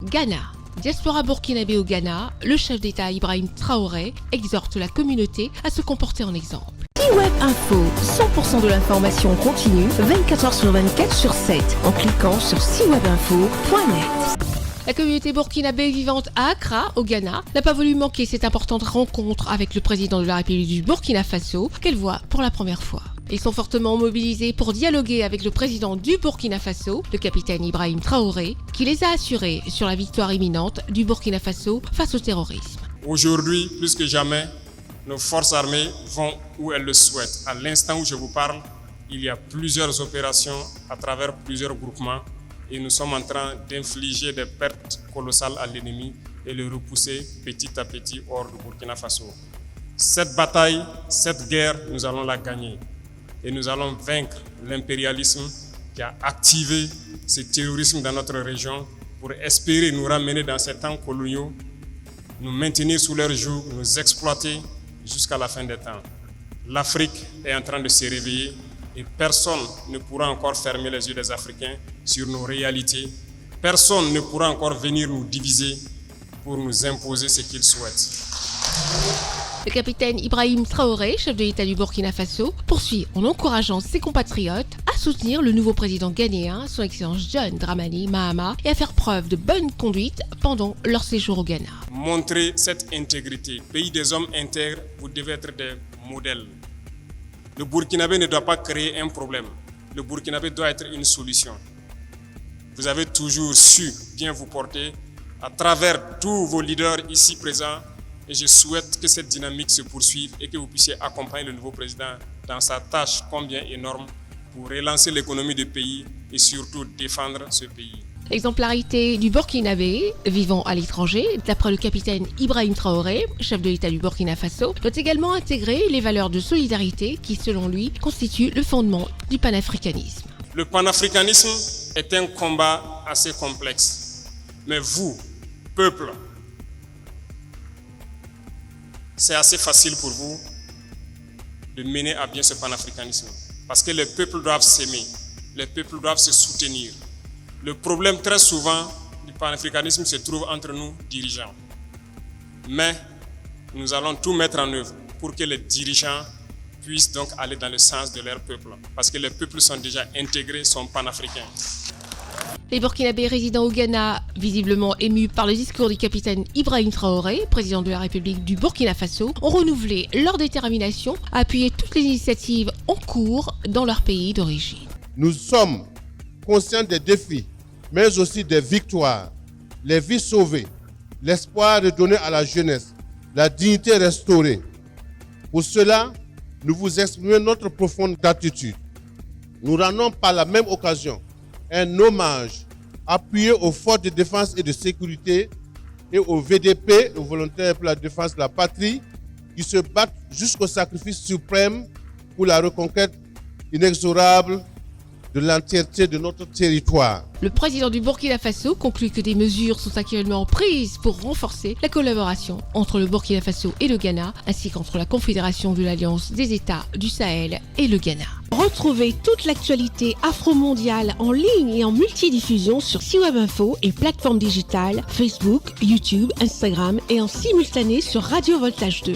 Ghana. Diaspora burkinabé au Ghana, le chef d'État Ibrahim Traoré exhorte la communauté à se comporter en exemple. C-Web Info, 100% de l'information continue, 24 heures sur 24 sur 7, en cliquant sur cwebinfo.net. La communauté burkinabé vivante à Accra, au Ghana, n'a pas voulu manquer cette importante rencontre avec le président de la République du Burkina Faso, qu'elle voit pour la première fois. Ils sont fortement mobilisés pour dialoguer avec le président du Burkina Faso, le capitaine Ibrahim Traoré, qui les a assurés sur la victoire imminente du Burkina Faso face au terrorisme. Aujourd'hui, plus que jamais, nos forces armées vont où elles le souhaitent. À l'instant où je vous parle, il y a plusieurs opérations à travers plusieurs groupements et nous sommes en train d'infliger des pertes colossales à l'ennemi et le repousser petit à petit hors du Burkina Faso. Cette bataille, cette guerre, nous allons la gagner. Et nous allons vaincre l'impérialisme qui a activé ce terrorisme dans notre région pour espérer nous ramener dans ces temps coloniaux, nous maintenir sous leur joug, nous exploiter jusqu'à la fin des temps. L'Afrique est en train de se réveiller et personne ne pourra encore fermer les yeux des Africains sur nos réalités. Personne ne pourra encore venir nous diviser pour nous imposer ce qu'ils souhaitent. Le capitaine Ibrahim Traoré, chef de l'État du Burkina Faso, poursuit en encourageant ses compatriotes à soutenir le nouveau président ghanéen, son Excellence John Dramani Mahama, et à faire preuve de bonne conduite pendant leur séjour au Ghana. Montrez cette intégrité. Pays des hommes intègres, vous devez être des modèles. Le Burkinabé ne doit pas créer un problème. Le Burkinabé doit être une solution. Vous avez toujours su bien vous porter à travers tous vos leaders ici présents. Et je souhaite que cette dynamique se poursuive et que vous puissiez accompagner le nouveau président dans sa tâche combien énorme pour relancer l'économie du pays et surtout défendre ce pays. L'exemplarité du Burkinabé vivant à l'étranger, d'après le capitaine Ibrahim Traoré, chef de l'État du Burkina Faso, doit également intégrer les valeurs de solidarité qui, selon lui, constituent le fondement du panafricanisme. Le panafricanisme est un combat assez complexe. Mais vous, peuple, c'est assez facile pour vous de mener à bien ce panafricanisme. Parce que les peuples doivent s'aimer, les peuples doivent se soutenir. Le problème très souvent du panafricanisme se trouve entre nous, dirigeants. Mais nous allons tout mettre en œuvre pour que les dirigeants puissent donc aller dans le sens de leur peuple. Parce que les peuples sont déjà intégrés, sont panafricains. Les Burkinabés résidant au Ghana, visiblement émus par le discours du capitaine Ibrahim Traoré, président de la République du Burkina Faso, ont renouvelé leur détermination à appuyer toutes les initiatives en cours dans leur pays d'origine. Nous sommes conscients des défis, mais aussi des victoires, les vies sauvées, l'espoir redonné à la jeunesse, la dignité restaurée. Pour cela, nous vous exprimons notre profonde gratitude. Nous rendons par la même occasion un hommage appuyé aux forces de défense et de sécurité et au VDP, aux volontaires pour la défense de la patrie, qui se battent jusqu'au sacrifice suprême pour la reconquête inexorable de l'entièreté de notre territoire. Le président du Burkina Faso conclut que des mesures sont actuellement prises pour renforcer la collaboration entre le Burkina Faso et le Ghana, ainsi qu'entre la Confédération de l'Alliance des États du Sahel et le Ghana. Retrouvez toute l'actualité afro-mondiale en ligne et en multidiffusion sur C-Web Info et plateformes digitales, Facebook, YouTube, Instagram et en simultané sur Radio Voltage 2.